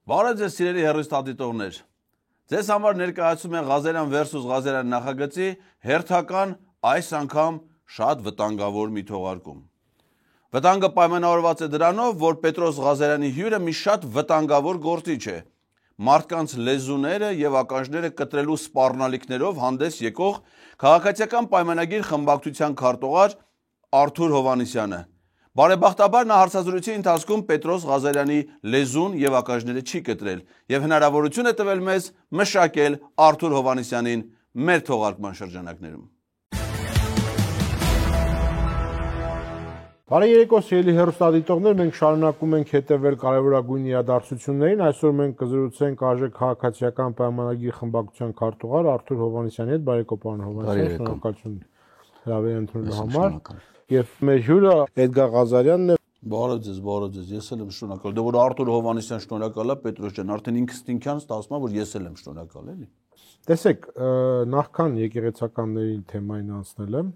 Բարև ձեզ սիրելի հեռուստադիտողներ, ձեզ համար ներկայացում են Ղազարյան versus Ղազարյան նախագծի հերթական այս անգամ շատ վտանգավոր մի թողարկում։ Վտանգը պայմանավորված է դրանով, որ Պետրոս Ղազարյանի հյուրը մի շատ վտանգավոր գործիչ է։ Մարդկանց լեզուները եւ ականջները կտրելու սպառնալիքներով հանդես եկող քաղաքացիական պայմանագիր խմբակցության քարտուղար Արթուր Հովհաննիսյանը։ Բարեբախտաբար նա հարցազրույցի ընթացքում Պետրոս Ղազարյանի լեզուն եւ ականջները չի կտրել եւ հնարավորություն է տվել մեզ մշակել Արթուր Հովհաննիսյանին մեր թողարկման շրջանակներում։ Բարի երեկո սիրելի հեռուստադիտողներ, մենք շարունակում ենք հետևել կարևորագույն իրադարձություններին։ Այսօր մենք կզրուցենք արժեք քաղաքացիական պայմանագիր խմբակցության քարտուղար Արթուր Հովհաննիսյանի հետ։ Բարի երեկո, պարոն Հովհաննիսյան, շնորհակալություն հրավեր ընդունելու համար։ Եվ մեր հյուրը Էդգար Ղազարյանն է։ Բարև ձեզ, ես էլ եմ շնորհակալ։ Դե որ Արթուր Հովհաննիսյան շնորհակալ է, Պետրոս ջան, արդեն ինքս ինքյանց ստացվում է, որ ես էլ եմ շնորհակալ, էլի։ Տեսեք, նախքան եկեղեցականների թեմային անցնել եմ,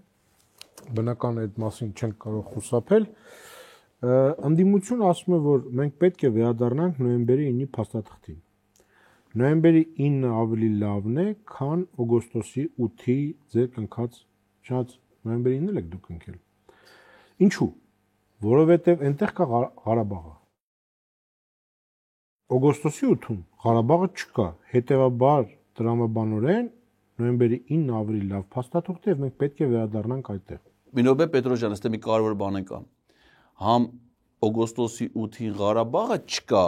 բնական այդ մասին չենք կարող խուսափել։ Ընդդիմությունը ասում է, որ մենք պետք է վերադառնանք նոյեմբերի 9-ի փաստաթղթին։ Նոյեմբերի 9-ը ավելի լավն է, քան օգոստոսի 8-ի ձեր կնքած շատ նոյեմբերի 9-ն եք դուք ընկել։ Ինչու՞։ Որովհետև այնտեղ կա Ղարաբաղը։ Օգոստոսի 8-ում Ղարաբաղը չկա, հետևաբար տրամաբանորեն նոյեմբերի 9-ը ավելի լավ փաստաթուղթ է եւ մենք պետք է վերադառնանք այդտեղ։ Մինոբե Պետրոս ջան, այստեղ մի կարևոր բան կա։ Համ օգոստոսի 8-ին Ղարաբաղը չկա,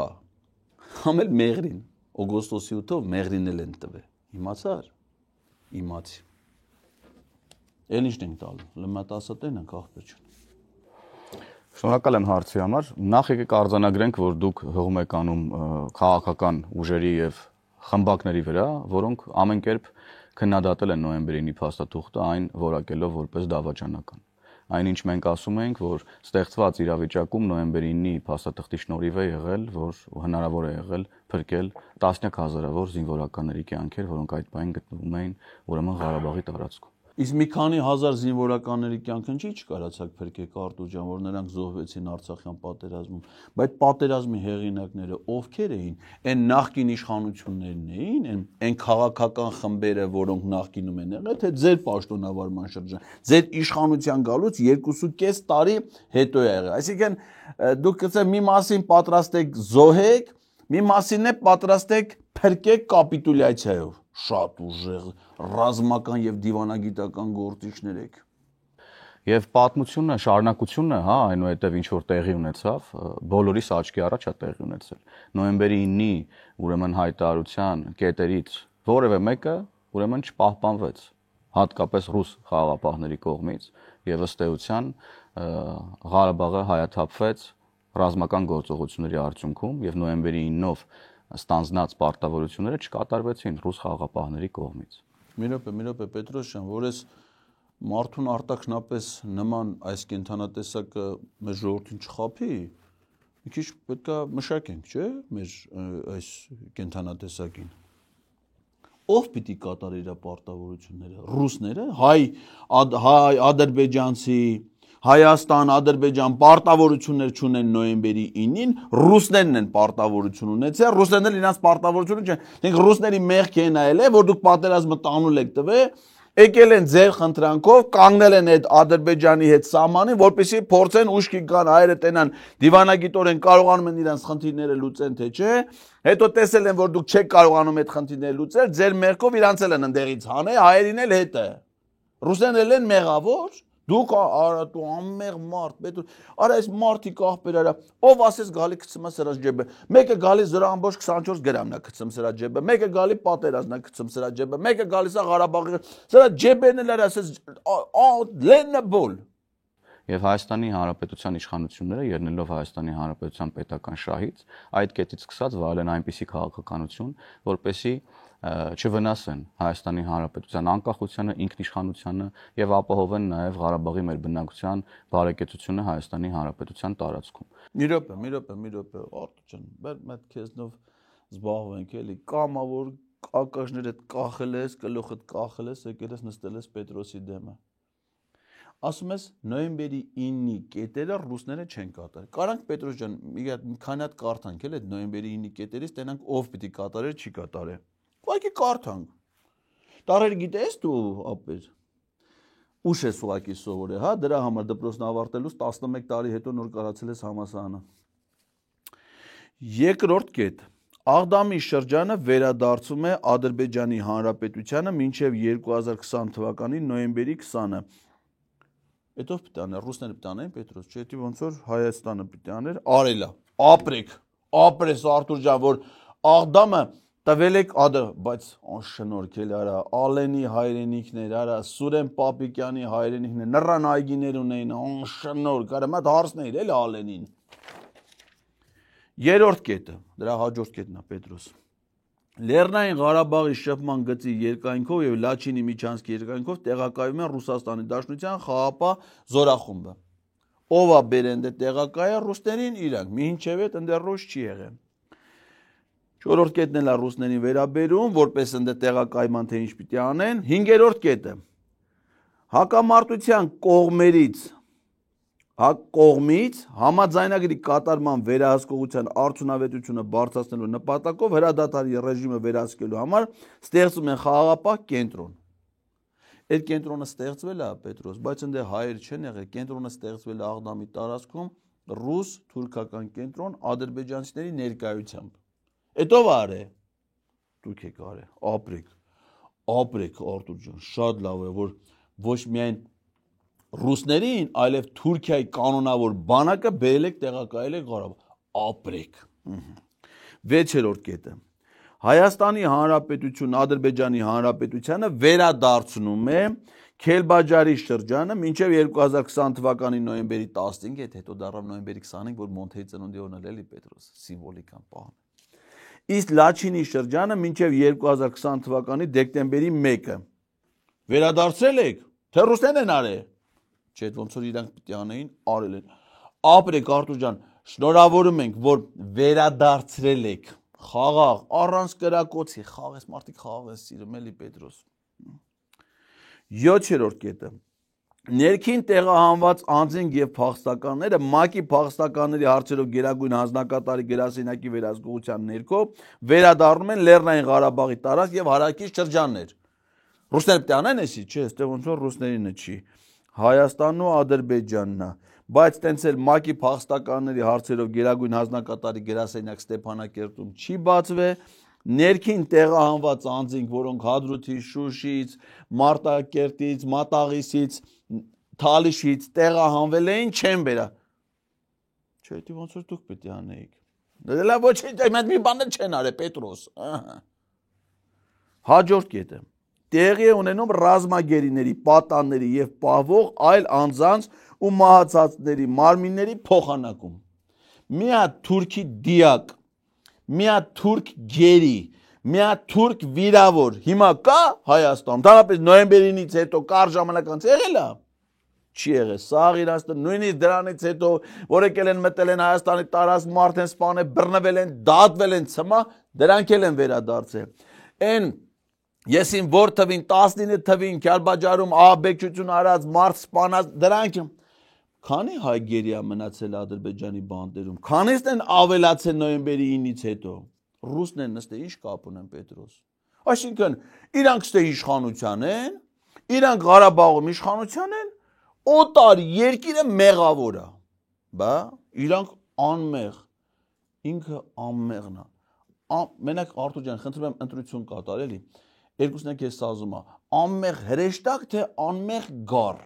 համ էլ Մեղրին։ Օգոստոսի 8-ով Մեղրին էլ են տվել։ Իմացար։ Իմացի։ Էլ ինչն ենք տալու։ Լմատասատեն ենք ախպեր ջան։ Շնորհակալ եմ հարցի համար։ Նախ եկեք արձանագրենք, որ դուք հողում եք անում քաղաքական ուժերի եւ խմբակների վրա, որոնք ամեն կերպ քննադատել են նոյեմբերի 9-ի փաստաթուղթը, այն որակելով որպես դավաճանական։ Այնինչ մենք ասում ենք, որ ստեղծված իրավիճակում նոյեմբերի 9-ի փաստաթղթի շնորհիվ է եղել, որ հնարավոր է եղել փրկել տասնյակ հազարավոր զինվորականների կյանքեր, որոնք այդ պահին գտնվում էին ուրեմն Ղարաբաղի տարածքում։ Իսկ մի քանի հազար զինվորականների կյանքն չի չկարացակ փրկեք Արտուր ջան, որ նրանք զոհվեցին Արցախյան պատերազմում, բայց պատերազմի հեղինակները ովքեր էին, այն նախկին իշխանություններն էին, այն քաղաքական խմբերը, որոնք նախկինում են եղել, թե ձեր պաշտոնավարման շրջան, ձեր իշխանության գալուց 2.5 տարի հետո է եղել։ Այսինքն դուք գուցե մի մասին պատրաստ եք զոհեք, մի մասին է պատրաստ եք փրկեք կապիտուլյացիայով։ Շատ ուժեղ ռազմական եւ դիվանագիտական գործիչներ եք։ Եվ պատմությունը, շարունակությունը, հա, այնուհետև ինչ որ տեղի ունեցավ, բոլորիս աչքի առաջ է տեղի ունեցել։ Նոյեմբերի 9-ի ուրեմն հայտարարության կետերից որևէ մեկը ուրեմն չպահպանվեց, հատկապես ռուս խաղաղապահների կողմից, եւ ըստ էության Ղարաբաղը հայաթափվեց ռազմական գործողությունների արդյունքում եւ նոյեմբերի 9-ով ստանձնած պարտավորությունները չկատարվեցին ռուս խաղաղապահների կողմից։ Մի րոպե Պետրոս ջան, որ ես մարդուն արտաքնապես նման այս կենթանատեսակը մեր ժողովրդին չխափի, մի քիչ պետքա մշակենք, չէ՞, մեր այս կենթանատեսակին։ Ով պիտի կատարի իր պարտավորությունները, ռուսները, հայ ադրբեջանցի, Հայաստան, Ադրբեջան պարտավորություններ չունեն նոյեմբերի 9-ին, ռուսներն են պարտավորություն ունեցել, ռուսներն էլ իրենց պարտավորությունը չեն։ Դենք ռուսների մեղք է նայել է, որ դուք պատերազմը տանուլ եք տվել, եկել են ձեր խնդրանքով, կանգնել են այդ Ադրբեջանի հետ սահմանին, որպեսզի փորձեն ուշքի գան հայերը տենան դիվանագիտորեն կարողանում են իրենց խնդիրները լուծեն, թե չէ։ Հետո տեսել են, որ դուք չեք կարողանում այդ խնդիրները լուծել, ձեր մեղքով իրանց էլ են ընդեղից հանել, հայերին էլ հետը։ Ռուսներն են մեղավոր։ Դուք դու անմեղ մարդ, պետք արա այս մարդիկ ախպեր արա, ով ասես գալի գցում է սրա ջեբը, մեկը գալի զրամբոշ 24 գրամն է գցում սրա ջեբը, մեկը գալի պատերազմն է գցում սրա ջեբը, մեկը գալիս է Ղարաբաղի սրա ջեբերն էլ արա ասես լեննաբոլ։ Եվ Հայաստանի Հանրապետության իշխանությունները, ելնելով Հայաստանի Հանրապետության պետական շահից, այդ կետից սկսած վարել են այնպիսի քաղաքականություն, որպեսզի չվնասեն Հայաստանի Հանրապետության անկախությանը, ինքնիշխանությանը եւ ապահովեն նաեւ Ղարաբաղի մեր բնակության բարեկեցությունը Հայաստանի Հանրապետության տարածքում։ Մի րոպե, Արտուր ջան, մեր քեզնով զբաղվենք էլի, կամա որ ակաժներդ կախել ես, գլուխդ կախել ես, եկել ես նստել ես Պետրոսի դեմը։ ասում ես նոյեմբերի 9-ի կետերը ռուսները չեն կատարել։ Կարանք Պետրոս ջան, մի քանի հատ կարդանք էլ այդ նոյեմբերի 9-ի կետերից տենանք ով պիտի կատարել, չի կատարել։ Ուղղակի կարդանք։ Տարեր գիտես դու ապեր։ Ուշ ես ուղղակի սովորել, հա, դրա համար դպրոցն ավարտելուց 11 տարի հետո նոր կարացել ես համալսարանը։ Երկրորդ կետ։ Աղդամի շրջանը վերադարձում է Ադրբեջանի Հանրապետությանը մինչև 2020 թվականի նոյեմբերի 20-ը։ Այդ ով պիտի աներ, ռուսները պիտի անեն, Պետրոս, չէ՞ դի ոնց որ Հայաստանը պիտի աներ, արելա։ Ապրես Արտուր ջան, որ Աղդամը տվել եք բայց անշնորհքել արա, Ալենի հայրենիքներ, արա, Սուրեն Պապիկյանի հայրենիքներ, նռան այգիներ ունեին, անշնորհք, արա, մատ հարցներ էլ Ալենին։ Երրորդ կետը, դրա հաջորդ կետն է Պետրոս։ Լեռնային Ղարաբաղի շփման գծի երկայնքով եւ Լաչինի միջանցքի երկայնքով տեղակայվում է Ռուսաստանի Դաշնության խաղապահ զորախումբը։ Ով է բերեն դե տեղակայը ռուսներին իրանք, մինչև այդ ընդերրոջ չի եղել։ Չորրորդ կետն էլ է ռուսներին վերաբերում, որպես ընդ տեղակայման թե ինչ պիտի անեն։ Հինգերորդ կետը հակամարտության կողմից համաձայնագրի կատարման վերահսկողության արդյունավետությունը բարձրացնելու նպատակով հրադադարի ռեժիմը վերահսկելու համար ստեղծում են խաղաղապահ կենտրոն։ Այդ կենտրոնը ստեղծվել է Պետրոս, բայց ընդ հայեր չեն եղել, կենտրոնը ստեղծվել է Աղդամի տարածքում ռուս-թուրքական կենտրոն ադրբեջանցիների ներկայությամբ։ Այդ ով արե։ Դուք եք արե, ապրեք Արտուր ջան, շատ լավ է, որ ոչ միայն ռուսներին, այլև Թուրքիայի կանոնավոր բանակը բերել եք տեղակայել եք Ղարաբաղ։ Ապրեք։ 6-րդ կետը։ Հայաստանի Հանրապետություն Ադրբեջանի Հանրապետությանը վերադարձնում է Քելբաջարի շրջանը մինչև 2020 թվականի նոյեմբերի 15, այդ հետո դառավ նոյեմբերի 25, որ Մոնթեի ծնունդի օրն էլ էլի Պետրոս, սիմվոլիկան պահան։ Իսկ Լաչինի շրջանը մինչև 2020 թվականի դեկտեմբերի 1-ը։ Վերադարձրել եք, թե ռուսներն են արել։ Չէ, ոնց որ իրանք պիտի անեին, արել են։ Ապրեք Արտուր ջան, շնորհավորում ենք, որ վերադարձրել եք խաղաղ, առանց կրակոցի, խաղես մարդիկ խաղաղ են սիրում, էլի Պետրոս։ 7-րդ կետը։ Ներքին տեղահանված անձինք եւ փախստականները ՄԱԿ-ի փախստականների հարցերով գերագույն հանձնակատարի գրասենյակի վերահսկողության ներքո վերադառնում են Լեռնային Ղարաբաղի տարածք եւ հարակից շրջաններ։ Ռուսները պիտի անեն էսի, չէ, այստեղ ոնց որ ռուսներինը չի։ Հայաստանն ու Ադրբեջանն է, բայց տենց էլ ՄԱԿ-ի փախստականների հարցերով գերագույն հանձնակատարի գրասենյակ Ստեփանակերտում չի բացվել։ Ներքին տեղահանված անձինք, որոնք Հադրութից, Շուշից, Մարտակերտից, Մատաղիսից, Թալիշից տեղահանվել էին, չեն վերա։ Չէ, դի ոնց որ դուք պետք է անեիք։ Դե ոչինչ, այդ մի բան չեն արել Պետրոս։ Հաջորդ կետը։ Տեղի է ունենում ռազմագերիների, պատանների եւ պահվող այլ անձանց ու մահացածների մարմինների փոխանակում։ Մի հատ թուրքի դիակ, մի հատ թուրք գերի, մի հատ թուրք վիրավոր հիմա կա Հայաստանում, դրանպես նոյեմբերի 9-ից հետո կար ժամանակ անց եղել է։ Չի եղել, սաղ իրանց նույնիսկ դրանից հետո, որ եկել են մտել են Հայաստանի տարածք, մարդ են սպանել, բռնվել են, դատվել են, ցմա, դրանք էլ են վերադարձել։ Այն եսին որ թվին 19 թվին Քելբաջարում ահաբեկչություն արած, մարդ սպանած, դրանք քանի հայ գերիա մնացել Ադրբեջանի բանտերում, քանիսն են ավելացել նոյեմբերի 9-ից հետո։ Ռուսներն ըստ ինչ կապ ունեն Պետրոս։ Այսինքն իրանք ստե իշխանության են, իրանք Ղարաբաղում իշխանության են, օտար երկիրը մեղավոր է։ Բա իրանք անմեղ, ինքը անմեղն է։ Մենակ Արտուր ջան, խնդրում եմ ընտրություն կատար էլի։ Երկուսն եք ես սազում է, անմեղ հրեշտակ թե անմեղ գառ։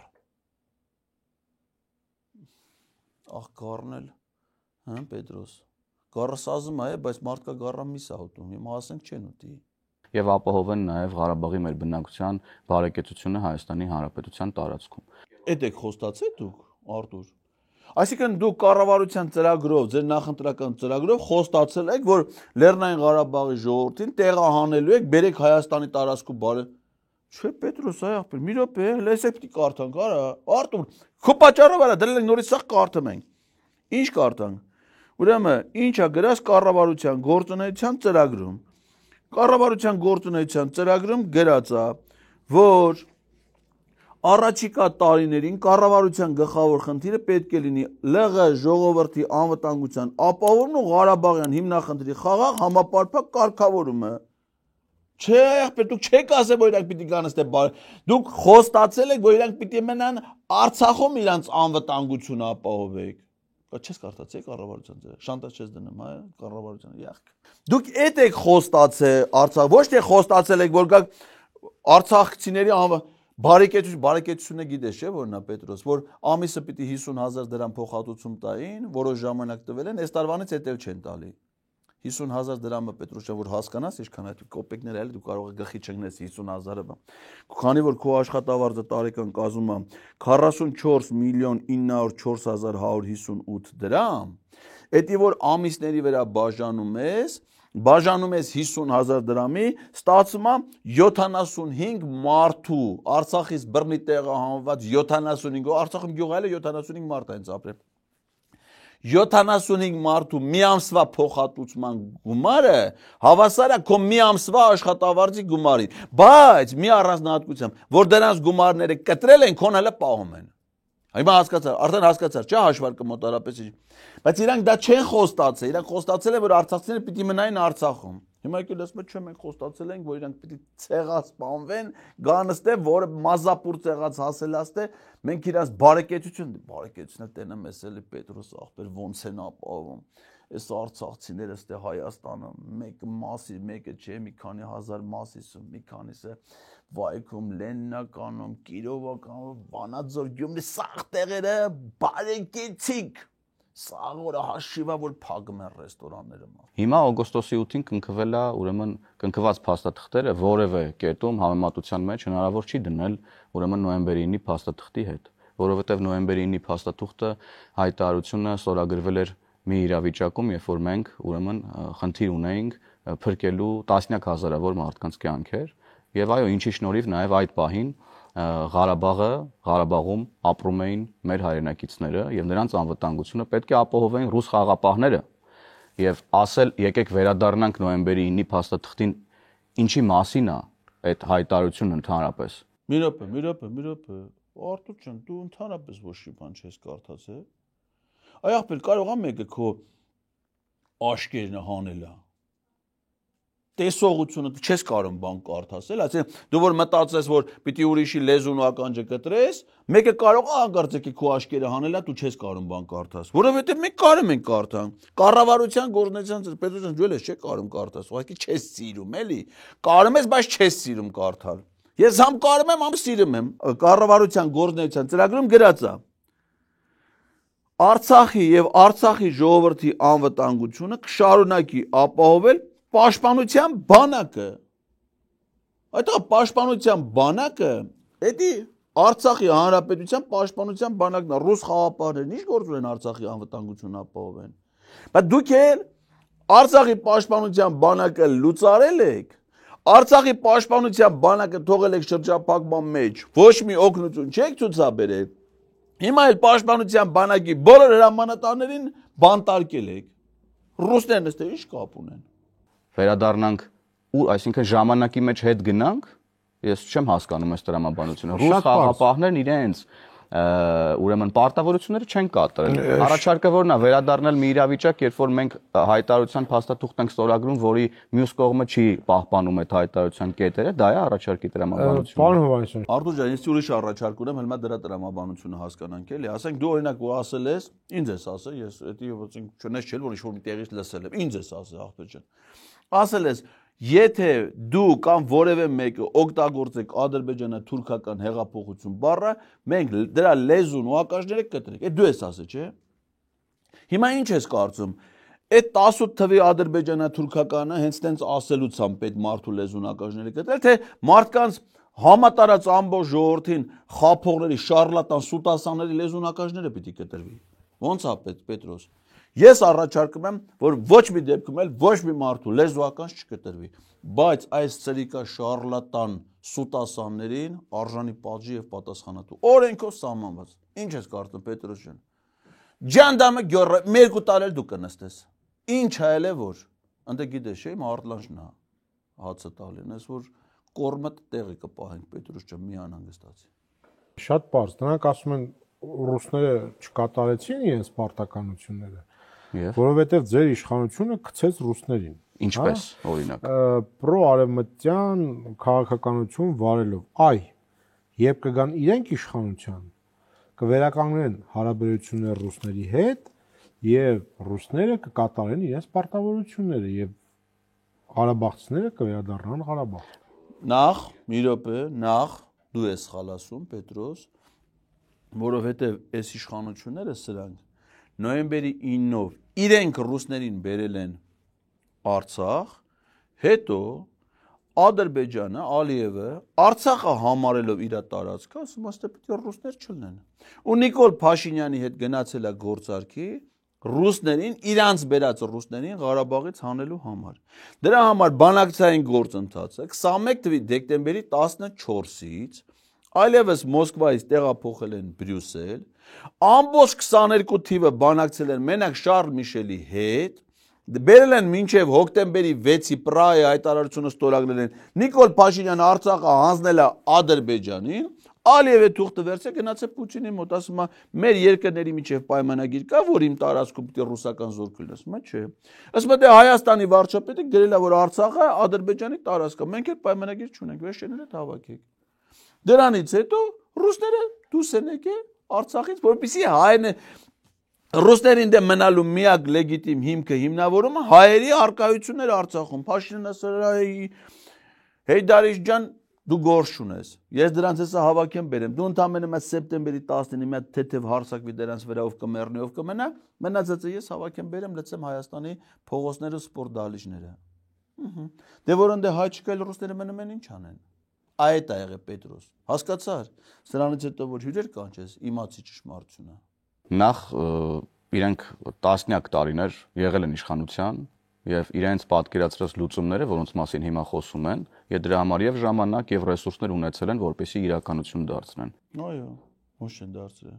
Ախ գառն էլ, հա Պետրոս։ Գառը սազում է, բայց մարդկա գառը միս է ուտում, հիմա ասենք չեն ուտի։ Եվ ապահովեն նաև Ղարաբաղի մեր բնակության բարեկեցությունը Հայաստանի Հանրապետության տարածքում։ Էդ եք խոստացել դուք, Արտուր։ Այսինքն դուք կառավարության ծրագրով, ձեր նախընտրական ծրագրով խոստացել եք, որ Լեռնային Ղարաբաղի ժողովրդին տեղահանելու եք, բերեք Հայաստանի տարածքում բարե։ Չէ, Պետրոս, այ ախպեր, մի րոպե, լեսեք պիտի կարդանք, արա, Արտուր, քո պատճառով արա, դրել ենք նորից սա կարդում ենք։ Ինչ կարդանք։ Ուրեմն, ինչա գրած կառավարության գործունեության ծրագրում։ Կառավարության գործունեության ծրագրում գրած է, որ Առաջիկա տարիներին կառավարության գլխավոր խնդիրը պետք է լինի ԼՂ ժողովրդի անվտանգության ապահովումն ու Ղարաբաղյան հիմնախնդրի խաղաղ համապարփակ կարգավորումը։ Չէ, ախպեր, դուք չեք ասել, որ իրանք պիտի գան այստեղ դուք խոստացել եք, որ իրանք պիտի մնան Արցախում իրանց անվտանգությունը ապահովեք։ Չես կարդացել կառավարության ձեր, շանտաժ չես դնում, հա, կառավարության յախք։ Դուք էդ եք խոստացել Արցախ, ոչ թե խոստացել եք, որ գաք արցախցիների բարեկեցությունը գիտես, չէ՞, որ նա Պետրոս, որ ամիսը պիտի 50,000 դրամ փոխհատուցում տային, որոշ ժամանակ տվել են, այս տարվանից հետև չեն տալի։ 50,000 դրամը Պետրոսյան, որ հասկանաս, ինչքան այդ կոպեկներ էլի դու կարող ես գլխի չընկնես 50,000-ը։ Քանի որ քո աշխատավարձը տարեկան կազմում է 44 միլիոն 904,158 դրամ, էդի որ ամիսների վրա բաժանում ես 50,000 դրամի, ստացվում է 75 մարդու Արցախից բռնի տեղահանված 75, Արցախում գյուղ այլ է 75 մարդ այնց ապրել։ 75 մարդու մի ամսվա փոխհատուցման գումարը հավասար է քո մի ամսվա աշխատավարձի գումարին, բայց մի առանձնահատկությամբ, որ դրանց գումարները կտրել են, քոն հələ պահում են։ Հիմա հասկացար, արդեն հասկացար, չէ՞ հաշվարկը մոտարապես ինչ։ Բայց իրանք դա չեն խոստացել, իրանք խոստացել են, որ արցախցիները պիտի մնային Արցախում։ Հիմա եկել ասում են, չէ, մենք խոստացել ենք, որ իրանք պիտի ցեղած սպանվեն, գան ստե, որ մազապուր ցեղած հասելաստե, մենք իրանց բարեկեցությունը տենեմ էս էլի Պետրոս ախպեր ոնց են ապահովում։ Այս արցախցիները ստե Հայաստանը, մեկը մասի, մեկը չէ, մի քանի հազար մասիսը, մի քանիսը Վայքում, Լեննականում, Կիրովականում, Վանաձոր, Գյումրի սաղ տեղերը բարեկեցիկ։ Սաղ օրը հաշիվա որ փակում են ռեստորանները։ Հիմա օգոստոսի 8-ին կնքվել է, ուրեմն կնքված փաստաթղթերը որևէ կետում համեմատության մեջ հնարավոր չի դնել, ուրեմն նոյեմբերի 9-ի փաստաթղթի հետ, որովհետև նոյեմբերի 9-ի փաստաթուղթը հայտարարությունը ստորագրվել էր մի իրավիճակում, երբ որ մենք ուրեմն խնդիր ունեինք փրկելու տասնյակ հազարավոր մարդկանց կյանքեր, եւ այո, ինչի շնորհիվ նաեւ այդ պահին Ղարաբաղում ապրում էին մեր հայրենակիցները եւ նրանց անվտանգությունը պետք է ապահովեին ռուս խաղապահները եւ ասել եկեք վերադառնանք նոյեմբերի 9-ի փաստաթղթին ինչի մասին է այդ հայտարարությունը ընդհանրապես։ Մի րոպե, Արտուր ջան, դու ընդհանրապես ոչ մի բան չես կարդացել։ Այ ախպեր, կարող է մեկը քո աշկերն հանել է։ Տեսողությունը դու չես կարող բան կարդասել, այսինքն դու որ մտածես, որ պիտի ուրիշի լեզուն ու ականջը կտրես, մեկը կարող է անկարծակի քո աշկերը հանել է, դու չես կարող բան կարդաս, որովհետև մենք կարում ենք կարդան։ Կառավարության գործունեության պետության ջույլ ես չէ կարում կարդաս, ուղղակի չես սիրում, էլի։ Կարում ես, բայց չես սիրում կարդալ։ Ես համ կարում եմ, համ սիրում եմ։ Կառավարության գործունեության ծրագրում գրած է. Արցախի եւ Արցախի ժողովրդի անվտանգությունը կշարունակի ապահովել Պաշտպանության բանակը։ Այդ պաշտպանության բանակը, էդի Արցախի հանրապետության պաշտպանության բանակն է, ռուս խաղապահներն ինչ գործ ունեն Արցախի անվտանգությունը ապահովեն։ Բայց դուք էլ Արցախի պաշտպանության բանակը լուծարել եք, Արցախի պաշտպանության բանակը թողել եք շրջափակման մեջ, ոչ մի օգնություն չեք ցուցաբերել։ Հիմա էլ պաշտպանության բանակի բոլոր հրամանատարներին բանտարկել եք։ Ռուսներն ըստ ինչ կապ ունեն։ Վերադառնանք ու այսինքն ժամանակի մեջ հետ գնանք, ես չեմ հասկանում այս տրամաբանությունը։ Ռուս խաղապահներն իրենց ուրեմն պարտավորությունները չեն կատարել։ Առաջարկը որն է վերադառնալ մի իրավիճակ, երբ որ մենք հայտարարության փաստաթուղթ ենք ստորագրում, որի մյուս կողմը չի պահպանում այդ հայտարարության կետերը, դա է առաջարկի տրամաբանությունը։ Պարոն Հովհաննիսյան, Արտուր ջան, ես ուրիշ առաջարկ ունեմ, հենց դրա տրամաբանությունը հասկանանք էլի։ Ասենք դու օրինակ որ ասել ես, ինձ ես ասել, ես էդի ոչինչ չունես չէ, որ ինչ-որ մի տեղից լսել եմ, ինձ ես ասել, ախպեր ջան։ Ասել ես, եթե դու կամ որևէ մեկը օգտագործեք ադրբեջանա-թուրքական հեղափոխություն բառը, մենք դրա լեզուն ու ականջները կտրենք։ Այդ դու ես ասել, չէ՞։ Հիմա ինչ ես կարծում։ Այդ 18 թվի ադրբեջանա-թուրքականը հենց տենց ասելուցամբ այդ մարդու լեզուն ականջները կտրել, թե մարդկանց համատարած ամբողջ ժողովրդին խափողների, շարլատան, սուտասանների լեզուն ականջները պիտի կտրվի։ Ոնց է Պետրոս։ Ես առաջարկում եմ, որ ոչ մի դեպքում էլ ոչ մի մարդու լեզու ականջ չկտրվի, բայց այս ծրիկա շարլատան սուտասաններին արժանի պատժի եւ պատասխանատու օրենքով սահմանված։ Ինչ ես կարծում Պետրոս ջան։ Ջանդամը գյորը 2 տարի դու կնստես։ Ինչ այլ է որ։ Ընդ գիտես չէ, մարտլանջն է հացը տալին, ես որ կորմը տեղի կպահենք Պետրոս ջան, մի անհանգստացի։ Շատ բարձ, դրանք ասում են ռուսները չկատարեցին իրենց պարտականությունները, որովհետև ձեր իշխանությունը գցեց ռուսներին։ Ինչպես, օրինակ։ Պրո-արևմտյան քաղաքականություն վարելով, երբ կգան իրենք իշխանության, կվերականգնեն հարաբերությունները ռուսների հետ եւ ռուսները կկատարեն իրենց պարտավորությունները եւ ղարաբաղցիները կվերադառնան Ղարաբաղ։ Նախ, մի րոպե, դու ես սխալ ասում, Պետրոս, որովհետև այս իշխանությունները սրանք նոյեմբերի 9-ով իրենք ռուսներին բերել են Արցախ, հետո Ադրբեջանը, Ալիևը Արցախը համարելով իր տարածքը, ասում է, պետք է ռուսներ չլինեն։ Ու Նիկոլ Փաշինյանի հետ գնացել է գործարքի ռուսներին, իրանց բերած ռուսներին Ղարաբաղից հանելու համար։ Դրա համար բանակցային գործընթացը 21 թվականի դեկտեմբերի 14-ից այլևս Մոսկվայից տեղափոխել են Բրյուսել, ամբողջ 22 թիվը բանակցել են մենակ Շարլ Միշելի հետ, բերել են մինչև հոկտեմբերի 6-ի Պրահայի հայտարարությունը ստորագրել են Նիկոլ Փաշինյանը Արցախը հանձնել է Ադրբեջանին, Ալիևը թուղթը վերցրել գնացել Պուտինի մոտ, ասում է մեր երկրների միջև պայմանագիր կա, որ իմ տարածքում պետք է ռուսական զորք լինի, ասում է չէ։ Ասում է դե Հայաստանի վարչապետը գրել է, որ Արցախը Ադրբեջանի տարածք է, մենք այդ պայմանագիր չունենք, վերջերները հավաքեք։ Դրանից հետո ռուսները դուրս են եկել Արցախից, որպեսզի հայերն ռուսներին դեմ մնալու միակ լեգիտիմ հիմքը հիմնավորումը հայերի արկայություններ Արցախում։ Փաշինյանը ասել է Հեյդարիչ ջան, դու գործ չունես։ Ես դրանց հեսա հավաքեմ բերեմ։ Դու ընդամենը մեծ սեպտեմբերի 19-ի մի հատ թեթև հարցակվի դրանց վրա ով կմեռնի, ով կմնա, մնացածը ես հավաքեմ բերեմ, լցեմ Հայաստանի փողոցները, սպորտ դահլիճները։ Դե որոնց հայ չկա, ռուսները մնում են ինչ անեն։ Այդ է եղել Պետրոս։ Հասկացար։ Սրանից հետո որ հյուրեր կանչես, իմացի ճշմարտությունը։ Նախ իրենք տասնյակ տարիներ եղել են իշխանության եւ իրենց պատկերացրած լուծումները, որոնց մասին հիմա խոսում են, եւ դրա համար եւ ժամանակ եւ ռեսուրսներ ունեցել են, որպեսզի իրականություն դարձնեն։ Այո, ոչ են դարձրել։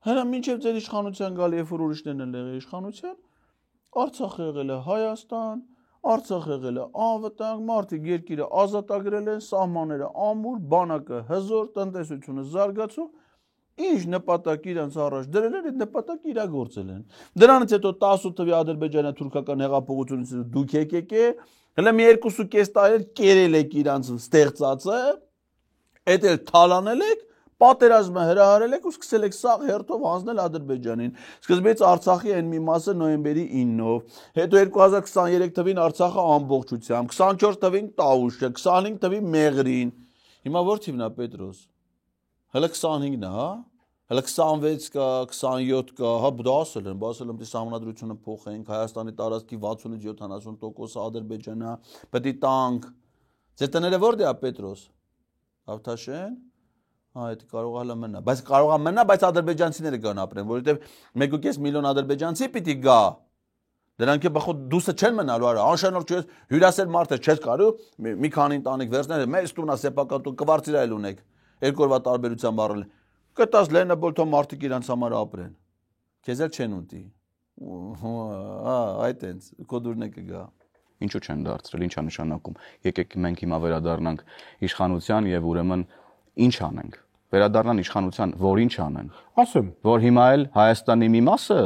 Հələ մինչև ձեր իշխանության գալի, երբ որ ուրիշներն են եղել իշխանության, Արցախ եղել է Հայաստան, Արցախ եղել է անվտանգ, մարդիկ երկիրը ազատագրել են, սահմանները ամուր, բանակը հզոր, տնտեսությունը զարգացող, ինչ նպատակ իրանց առաջ դրել են, այդ նպատակը իրագործել են։ Դրանից հետո 18 թվականի ադրբեջանա-թուրքական հեղափոխությունից դուք եկեք, հələ մի 2.5 տարի կերել եք իրանց ստեղծածը, այդ էլ թալանել եք, պատերազմը հրահարել եք ու սկսել եք սաղ հերթով հանձնել Ադրբեջանին։ Սկզբից Արցախի այն մի մասը նոյեմբերի 9-ով, հետո 2023 թվին Արցախը ամբողջությամբ, 24 թվին Տավուշը, 25 թվի Մեղրին։ Հիմա որ թիվն է Պետրոս։ Հələ 25-ն է, հա։ Հələ 26 կա, 27 կա, հա դա ասել են, դե սահմանադրությունը փոխենք, Հայաստանի տարածքի 60-70% Ադրբեջանա, պետք է տանք։ Ձեր տները որտե՞ղ է Պետրոս։ Ավթաշեն։ Այդ կարող է մնա, բայց կարող է մնա, բայց ադրբեջանցիները կան ապրեն, որովհետև 1.5 միլիոն ադրբեջանցի պիտի գա։ Դրանք բախո դուսը չեն մնալու, արա, անշանով չես հյուրասեր մարդ չես կարող մի քանի ընտանիք վերցնել, մեծ տունա սեփական տուն կվարձիրայել ունեք, 2 օրվա տարբերությամբ առել։ Կտած լենը բոլթո մարդիկ իրանց համար ապրեն։ Քեզ էլ չեն ուտի։ Այդ այնց կոդուրն է կգա։ Ինչու չեն դարձրել, ի՞նչ է նշանակում։ Եկեք մենք հիմա վերադառնանք իշխանության եւ ուրեմն ինչ անենք։ Վերադառնան իշխանության, որ ինչ անեն։ Ասեմ, որ հիմա էլ Հայաստանի մի մասը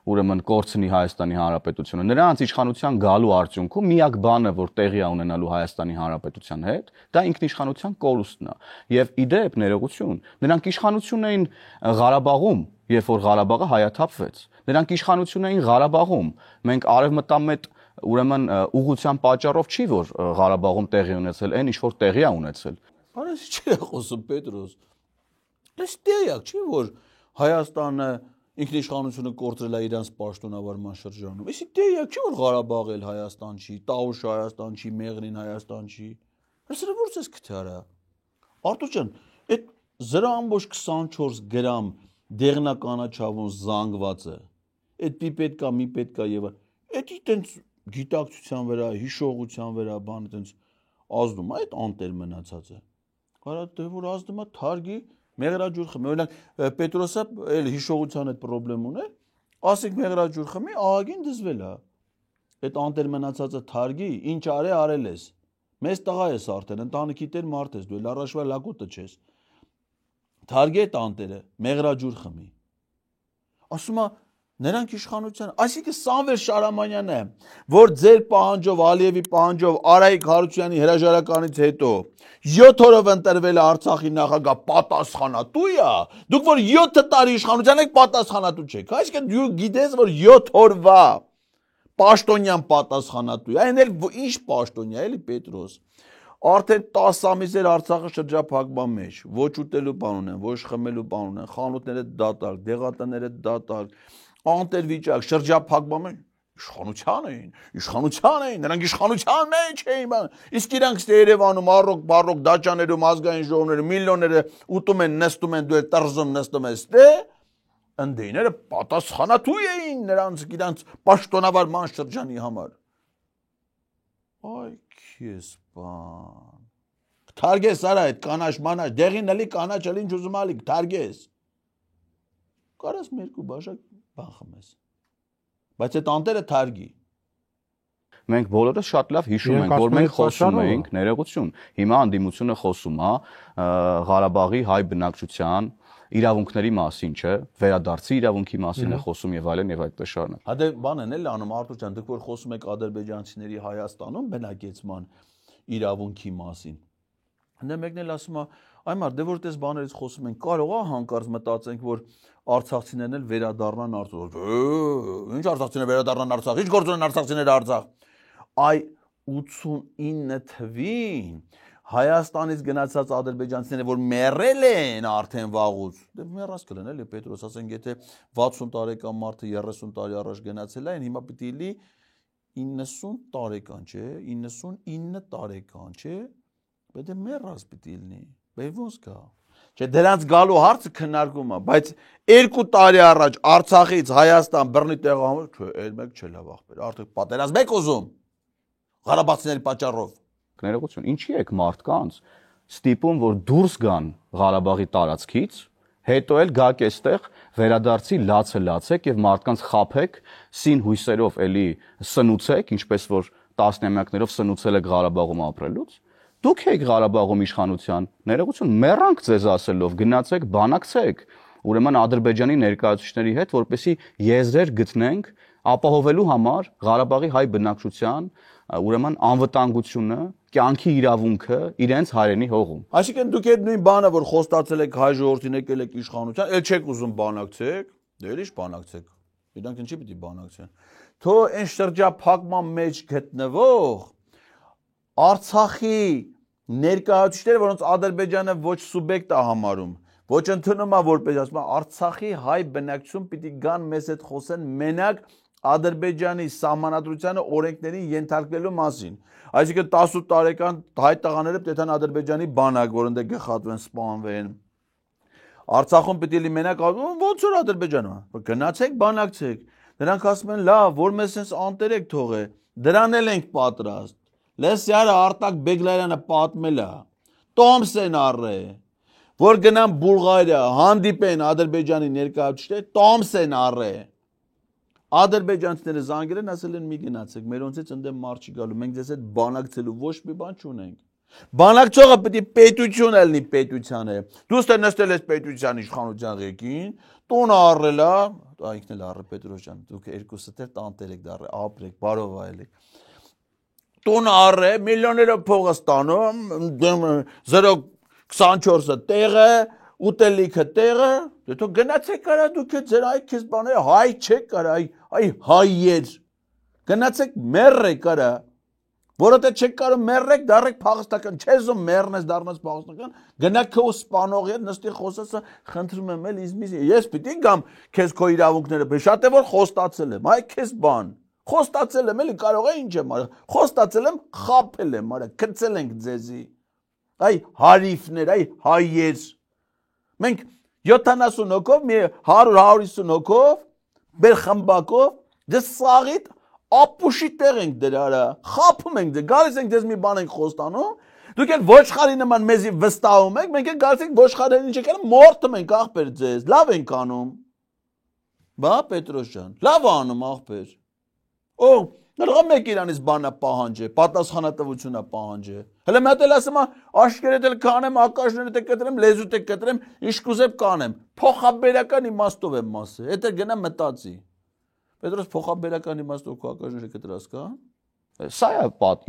ուրեմն կորցնի Հայաստանի Հանրապետությունը։ Նրանց իշխանության գալու արդյունքում միակ բանը, որ տեղի է ունենալու Հայաստանի Հանրապետության հետ, դա ինքնիշխանության կորուստն է։ Եվ իդեպ ներողություն, նրանք իշխանություն էին Ղարաբաղում, երբ որ Ղարաբաղը հայաթափվեց։ Նրանք իշխանություն էին Ղարաբաղում։ Մենք արևմտամետ ուրեմն ուղղության պատճառով չի որ Ղարաբաղում տեղի ունեցել, այն ինչ որ տեղի է ունեցել։ Բարես չի խոսում Պետրոս։ Այս դեյակ չի որ Հայաստանը ինքնիշխանությունը կորցրել է իրանց պաշտոնավարման շրջանում։ Իսկ դեյակ չի որ Ղարաբաղը էլ Հայաստան չի, Տավուշը Հայաստան չի, Մեղրին Հայաստան չի։ Այսինքն ո՞րս էս քթարա։ Արտուր ջան, այդ 0.24 գրամ դեղնականաչավուն զանգվածը, այդ պիպետ կա, մի պետք կա եւ այդ տենց գիտակցության վրա, հիշողության վրա բան տենց ազդում է այդ անտեր մնացածը։ Կարա դե որ ազդում է թարգի մեղրաջուր խմի, օրինակ Պետրոսը էլ հիշողության այդ խնդրեմ ունի, ասենք մեղրաջուր խմի, ահագին դզվել է։ Այդ անտեր մնացածը թարգի, ինչ արել ես։ Մեծ տղա ես արդեն, ընտանիքի տեր մարդ ես, դու էլ առաջվա լակոտը չես։ թարգետ անտերը մեղրաջուր խմի։ Ասում է նրանք իշխանության, այսինքն Սամվել Շարամանյանը, որ ձեր պահանջով, Ալիևի պահանջով, Արայիկ Հարությունյանի հրաժարականից հետո 7 օրով ընտրվել է Արցախի նախագահ, պատասխանատու է։ Դուք որ 7 տարի իշխանության եք, պատասխանատու չեք։ Այսինքն դու գիտես, որ 7 օրվա պաշտոնյան պատասխանատու է։ Այն էլ ինչ պաշտոնյա, էլի Պետրոս։ Արդեն 10 ամիս էր Արցախը շրջափակման մեջ, ոչ ուտելու բան ունեն, ոչ խմելու բան ունեն, խանութները դատարկ, դեղատները դատարկ, անտերվիճակ, շրջափակման մեջ իշխանության էին, նրանք իշխանության մեջ էին, իսկ իրանք Երևանում առոք բարոք դաճաներում ազգային ժողովները միլիոնները ուտում են, նստում են, դու տռզում նստում ես, ընդդիները պատասխանատու էին նրանց պաշտոնավարման շրջանի համար։ Այ քեզ բան։ Թարգես արա այդ կանաչ մանաչ, դեղին էլի կանաչ էլի ինչ ուզում ալիք, թարգես։ Կարաս մերկու բաշակ բան խմես։ Բայց այդ անտերը թարգի։ Մենք բոլորը շատ լավ հիշում ենք, որ մենք խոսում էինք, ներողություն, հիմա անդիմությունը խոսում է Ղարաբաղի հայ բնակչության իրավունքների մասին, չէ, վերադարձի իրավունքի մասին է խոսում եւ այլն եւ այդպես շարունակ։ Հա դե բան են էլ անում Արտուր ջան, դուք որ խոսում եք ադրբեջանցիների Հայաստանում բնակեցման իրավունքի մասին։ Դե մեկն էլ ասում է, այմար, դե որ տես բաներից խոսում ենք, կարող է հանկարծ մտածենք, որ արցախցիներն էլ վերադառնան Արցախ։ Ինչ արցախցիներ վերադառնան Արցախ, ինչ գործ ունեն արցախցիները Արցախ։ Այ 89 թվին Հայաստանից գնացած ադրբեջանցիները, որ մեռել են արդեն վաղուց, դե մեռած կլեն էլի Պետրոս, ասենք եթե 60 տարեկան մարդը 30 տարի առաջ գնացել է, հիմա պիտի լի 90 տարեկան, չէ, 99 տարեկան, չէ, պետք է մեռած պիտի լինի, բայց ոնց կա։ Չէ, դրանց գալու հարցը քննարկում է, բայց 2 տարի առաջ Արցախից Հայաստան բռնի տեղահանվել, չէ, այդ մեկ չէ լավ ախպեր, արդեն պատերազմ եք ուզում Ղարաբաղցիների պատճառով։ Ներողություն, ինչի եք մարդկանց ստիպում, որ դուրս գան Ղարաբաղի տարածքից, հետո էլ գաք այստեղ վերադարձի լացեք եւ մարդկանց խափեք, սին հույսերով էլի սնուցեք, ինչպես որ տասնամյակներով սնուցել եք Ղարաբաղում ապրելուց։ Դուք եք Ղարաբաղում իշխանության, ներողություն, մեռանք ձեզ ասելով, գնացեք, բանակցեք, ուրեմն Ադրբեջանի ներկայացուցիչների հետ, որպեսզի եզրեր գտնենք ապահովելու համար Ղարաբաղի հայ բնակչության, ուրեմն անվտանգությունը, կյանքի իրավունքը իրենց հայրենի հողում։ Այսինքն դուք այդ նույն բանը, որ խոստացել եք հայ ժողովրդին եկել եք իշխանության, էլ չեք ուզում բանակցեք, դե ինչ բանակցեք։ Իրանք ինչի պիտի բանակցեն։ Թող այն շրջափակման մեջ գտնվող Արցախի ներկայացուցիչները, որոնց Ադրբեջանը ոչ սուբյեկտ է համարում, ոչ ընդունում է որպես ասում, Արցախի հայ բնակչություն պիտի գան մեզ հետ խոսեն մենակ Ադրբեջանի սահմանադրությանը օրենքներին ենթարկվելու մասին։ Այսինքն 18 տարեկան հայ տղաները պետք է Ադրբեջանի բանակ, որ ընդ գխատվեն, սպանվեն։ Արցախում պետք է մենակ ոնց որ Ադրբեջանը, գնացեք, բանակցեք։ Նրանք ասում են, լավ, որ մեզ sense անտերեք թողե, դրան էլ ենք պատրաստ։ Լեսյարը Արտակ Բեգլարյանը պատմել է, Տոմսեն առե, որ գնան Բուլղարիա, հանդիպեն Ադրբեջանի ներկայացուցիչները, Տոմսեն առե։ Ադրբեջանցիները զանգել են, ասել են մի գնացեք, մերոնցից ընդդեմ մարդ չի գալու, մենք ձեզ հետ բանակցելու ոչ մի բան չունենք։ Բանակցողը պետք է պետություն լինի պետությանը։ Դու ստե նստել ես պետության իշխանության ղեկին, տունը առել է, ինքն էլ առը Պետրոս ջան, դուք երկուսը դեռ տանտեր եք դառը, ապրեք, բարով այլեք։ Տունը առը, միլիոներով փող ստանում, 0.24-ը տեղը, ուտելիքը տեղը, դե թող գնացեք արա դուք ձեր այ քեզ բաները հայ չեք արա, այ հայեր։ Գնացեք մեռեք արա։ Որովհետեւ չեք կարող մեռեք, դառեք փախստական, չես ու մեռնես դառնաս փախստական, գնաք քո սպանողի հետ նստի խոսածը, խնդրում եմ էլ իզմից, ես պիտի գամ քեզ քո իրավունքները, շատ է որ խոստացել եմ, այ քեզ բան։ Խոստացել եմ, էլի կարող է ինչ եմ արել, խոստացել եմ, խաբել եմ, արա, գցել ենք ձեզի։ Այ հարիֆներ, այ հայեր։ Մենք 70 հոգով, 100-150 հոգով, բեր խմբակով, դες սաղիտ ապուշի տեղ ենք դրարա, խափում ենք դե, գալիս ենք դες մի բան ենք խոստանում, դուք եք ոչխարի նման մեզի վստահում եք, մենք եք գալիս ենք ոչխարերին ինչ եք անում, մորթում ենք աղբեր ձեզ, լավ ենք անում։ Բա Պետրոս ջան, լավ անում աղբեր։ Օ, Նրղա մեկ իրանից բանա պահանջ է, պատասխանատվությունա պահանջ է։ Հələ մի հատ էլ ասում աշկերտ էլ կանեմ, ակաշներդ է կտրեմ, լեզուտ է կտրեմ, ինչ կուզեմ կանեմ։ Փոխաբերական իմաստով եմ ասել։ Եթե գնա մտածի։ Պետրոս փոխաբերական իմաստով քո ակաշները կտրած կա։ Սա է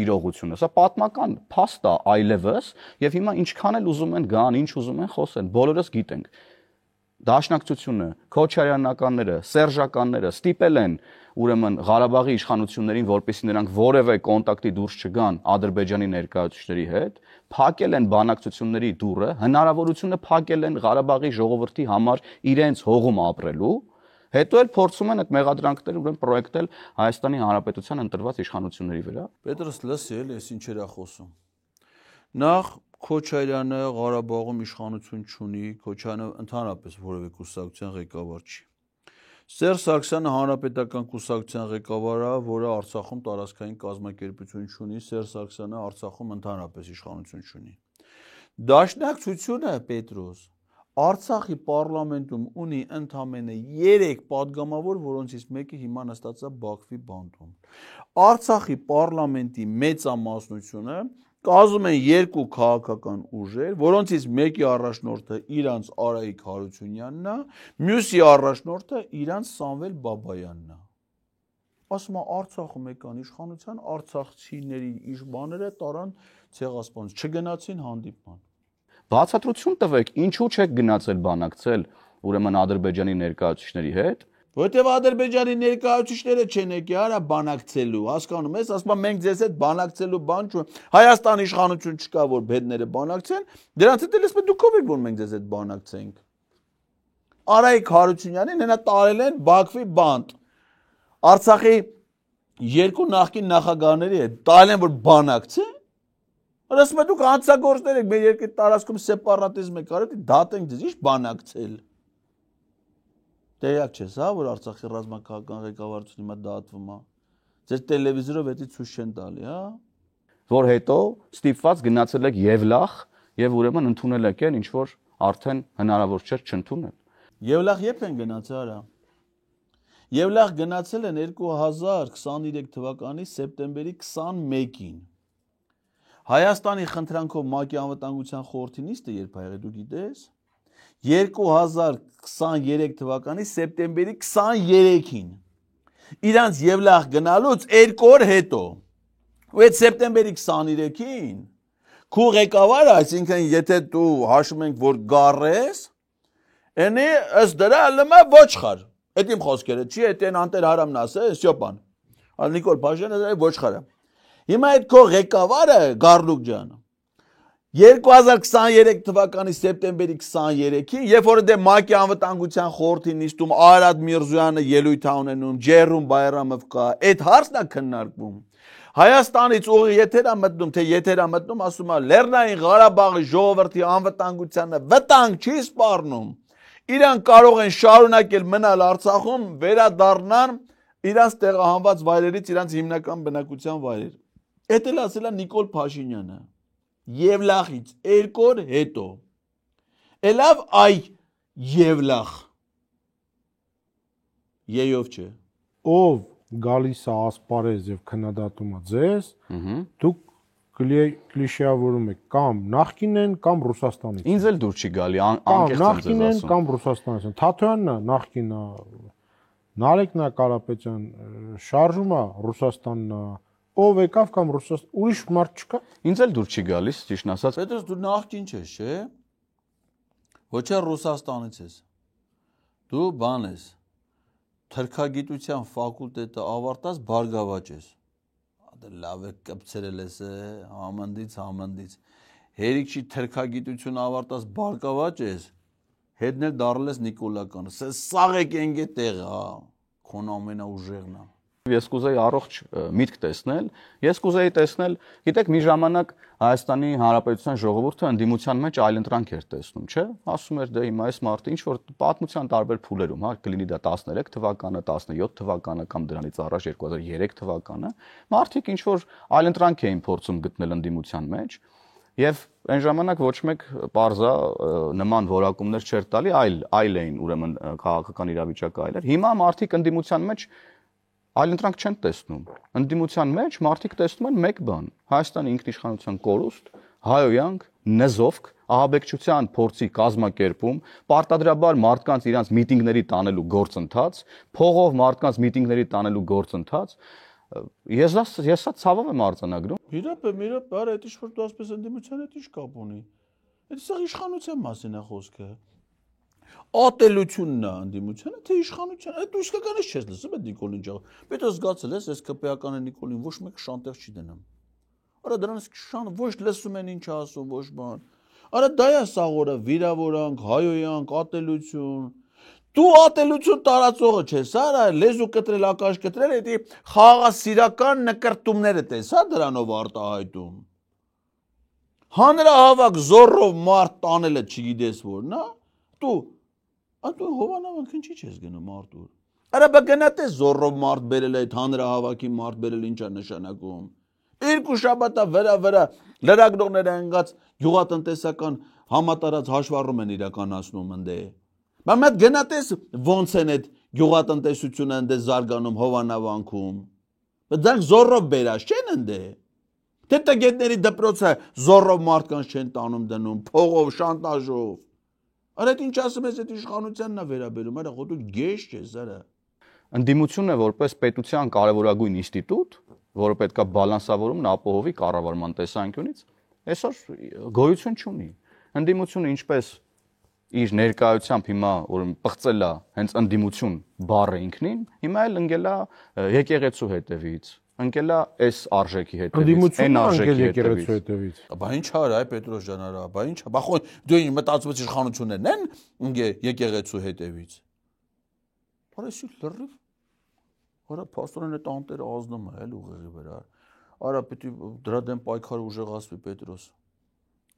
իրողությունը, սա պատմական փաստ է այլևս եւ հիմա ինչքան էլ ուզում են գան, ինչ ուզում են խոսեն, բոլորս գիտենք։ Դաշնակցությունը, քոչարյանականները, սերժականները ստիպել են ուրեմն Ղարաբաղի իշխանություններին, որպեսզի նրանք որևէ կոնտակտի դուրս չգան Ադրբեջանի ներկայացուցիչների հետ, փակել են բանակցությունների դուռը, հնարավորությունը փակել են Ղարաբաղի ժողովրդի համար իրենց հողում ապրելու, հետո էլ փորձում են այդ մեղադրանքները ուրեմն պրոյեկտել Հայաստանի Հանրապետության ընտրված իշխանությունների վրա։ Պետրոս լսի էլ ես ինչեր է խոսում։ Նախ Քոչարյանը Ղարաբաղում իշխանություն չունի, Քոչարյանը ընդհանրապես որևէ կուսակցության ղեկավար չի։ Սերժ Սարգսյանը հանրապետական կուսակցության ղեկավարը, որը Արցախում տարածքային կազմակերպություն չունի, Սերժ Սարգսյանը Արցախում ընդհանրապես իշխանություն չունի։ Դաշնակցությունը Պետրոս Արցախի պարլամենտում ունի ընդամենը 3 падգամավոր, որոնցից մեկը հիմա նստած է Բաքվի բանտում։ Արցախի պարլամենտի մեծամասնությունը կազմում են 2 քաղաքական ուժեր, որոնցից մեկի առաջնորդը իրանց Արայիկ Հարությունյանն է, մյուսի առաջնորդը իրանց Սամվել Բաբայանն է։ Ասում է Արցախում եկան իշխանության, արցախցիների իշխանները տարան ցեղասպանություն, չգնացին հանդիպման։ Բացատրություն տվեք, ինչու չեք գնացել բանակցել ուրեմն Ադրբեջանի ներկայացուցիչների հետ։ Որտեւ Ադրբեջանի ներկայացուցիչները չեն եկի արա բանակցելու, հասկանում ես, ասում են մենք ձեզ հետ բանակցելու բան չունենք։ Հայաստան իշխանություն չկա, որ բեդները բանակցեն, դրանց հետ էլ ասում են դուք ով եք, որ մենք ձեզ հետ բանակցենք։ Արայիկ Հարությունյանին հենա տարել են Բաքվի բանտ։ Արցախի 2 նախկին նախագահների հետ տալ են, որ բանակցեն։ Ասում են դուք հանցագործներ եք, մեր երկրի տարածքում սեպարատիզմ եք արել, դատենք ձեզ, ի՞նչ բանակցել։ Տեղյակ չես, հա, որ Արցախի ռազմաքաղաքական ղեկավարությունը հիմա դատվում է։ Ձեր տելևիզորով էդի ցույց չեն տալի, հա։ Որ հետո ստիպված գնացել եք Եվլախ եւ ուրեմն ընդունել եք ինչ որ արդեն հնարավոր չէր չընդունել։ Եվլախ երբ են գնացել արա։ Եվլախ գնացել են 2023 թվականի սեպտեմբերի 21-ին։ Հայաստանի խնդրանքով ՄԱԿ-ի անվտանգության խորհրդի նիստը երբ ա եղել, դու գիտես։ 2023 թվականի սեպտեմբերի 23-ին իրանց Եվլախ գնալուց 2 օր հետո ու այդ սեպտեմբերի 23-ին քու ղեկավարը, այսինքն եթե դու հաշվում ենք որ գառես, այնի ըստ դրա լմա ոչխար։ Այդ իմ խոսքերը չի, այդ են անտեր հարամն ասել, Ստյոպան։ Նիկոլ Փաշինյանը ոչխարը։ Հիմա այդ քո ղեկավարը Գառլուկ ջան 2023 թվականի սեպտեմբերի 23-ին, երբ որ դե ՄԱԿ-ի անվտանգության խորհրդի նիստում Արադ Միրզոյանը ելույթ է ունենում, Ջերում Բայրամով կա, այդ հարցն է քննարկվում։ Հայաստանից ուղի եթեր է մտնում, թե եթեր է մտնում, ասում է Լեռնային Ղարաբաղի ժողովրդի անվտանգությանը վտանգ չի սպառնում։ Իրան կարող են շարունակել մնալ Արցախում, վերադառնան իրանց տեղահանված վայրերից իրանց հիմնական բնակության վայրեր։ Էդ էլ ասել է Նիկոլ Փաշինյանը։ Եվլախից 2 օր հետո։ Էլավ այ Եվլախ։ Եյով չէ։ Ով գալիս է ասպարեզ եւ քննադատում է ձեզ, դուք կլիշեավորում եք կամ նախկին են կամ Ռուսաստանից։ Ինձ էլ դուր չի գալի, անկեղծ նախկին եմ են ձեզ ասում։ կամ Ռուսաստանից են։ Թաթոյանն է նախկին է, Նարեկն է Կարապետյան, շարժում է Ռուսաստանն է, ով եկավ կամ Ռուսաստան, ուրիշ մարդ չկա։ Ինձ էլ դուր չի գալիս, ճիշտն ասած։ Պետրոս դու նախկին չես, չէ՞։ Ոչ է Ռուսաստանից ես։ Դու բան ես։ Թրքագիտության ֆակուլտետը ավարտած բարգավաճ ես։ Ադե լավ է կպցրել ես, համանդից։ Հերիք չի թրքագիտություն ավարտած բարգավաճ ես, հետն էլ դառել ես Նիկոլականը։ Սաղ եք ենգե տեղը, հա, քոն ամենաուժեղն է։ Ես կուզեի առողջ միտք տեսնել, ես կուզեի տեսնել, գիտեք, մի ժամանակ Հայաստանի Հանրապետության ժողովուրդը ընդդիմության մեջ այլընտրանք էր տեսնում, չէ՞։ Ասում էր դե հիմա այս մարդը ինչ որ պատմության տարբեր փուլերում, հա, կլինի դա 13 թվականը, 17 թվականը կամ դրանից առաջ 2003 թվականը, մարդիկ ինչ որ այլընտրանք էին փորձում գտնել ընդդիմության մեջ, եւ այն ժամանակ ոչ մեկ պարզա նման որակումներ չէր տալի, այլ էին ուրեմն քաղաքական իրավիճակը այլ էր։ Հիմա մարդիկ ընդդիմության մեջ այլընտրանք չեն տեսնում։ Ընդդիմության մեջ մարդիկ տեսնում են մեկ բան՝ Հայաստանի ինքնիշխանության կորուստ, հայոյանք, նզովք, ահաբեկչության փորձի կազմակերպում, պարտադրաբար մարդկանց իրանց միտինգների տանելու գործընթաց, փողով մարդկանց միտինգների տանելու գործընթաց։ Ես սա ցավով եմ արձանագրում։ Իրապ, արա դա ինչ որ դու ասես ընդդիմության հետ ինչ կապ ունի։ Դա իշխանության մասին է խոսքը։ Ատելությունն է ընդդիմությանը, թե իշխանությունը։ Դու իսկականից չես լսում այդ Նիկոլին ջա։ Պետք է զգացել ես, այս ԿՊԱ-ականը Նիկոլին ոչ մեկ շանտեղ չի դնում։ Արա դրանից շան ոչ լսում են ինչ ասում, ոչ բան։ Արա դա է սաղորը, վիրավորանք, հայոյանք, ատելություն։ Դու ատելություն տարածողը չես, արա լեզու կտրել, ակաշ կտրել, էդի խաղաղասիրական նկրտումները տեսա դրանով արտահայտում։ Հանրահավաք զորով մարդ տանելը չգիտես որն է։ Դու Հովանավանք ինչի՞ չես գնում Արտուր։ Արա բա գնաց զորով մարդ բերել այդ հանրահավաքի մարդ բերել ինչ է նշանակում։ Երկու շաբաթա վրա լրագրողները ընկած գյուղատնտեսական համատարած հաշվառում են իրականացնում ընդե։ Բա մատ գնաց ոնց են այդ գյուղատնտեսությունը ընդե զարգանում Հովանավանքում։ Բայց դրանք զորով բերած չեն ընդե։ Թե տգետների դպրոցը զորով մարդկանց չեն տանում դնում, փողով, շանտաժով։ Արա ինչ ասում ես այդ իշխանությանն է վերաբերում, արա դու գեշ ես, արա։ Ընդդիմությունը որպես պետության կարևորագույն ինստիտուտ, որը պետքա բալանսավորումն ապահովի կառավարման տեսանկյունից, այսօր գոյություն չունի։ Ընդդիմությունը ինչպես իր ներկայությամբ հիմա ուրեմն պղծել է հենց ընդդիմություն բառը ինքնին, հիմա էլ ընկել է եկեղեցու հետևից, ընկել է այս արժեքի հետևից, այն արժեքի հետևից։ Բա ինչ արա, այ Պետրոս ջան, արա, բա ինչ, բա խո դու մտածում ես իշխանություններն են ընկե եկեղեցու հետևից։ Բարեսի լրիվ։ Արա փաստորեն այդ անտերը ազնում է էլ ուղեղի վրա։ Արա պետք է դրա դեմ պայքարը ուժեղացվի Պետրոս։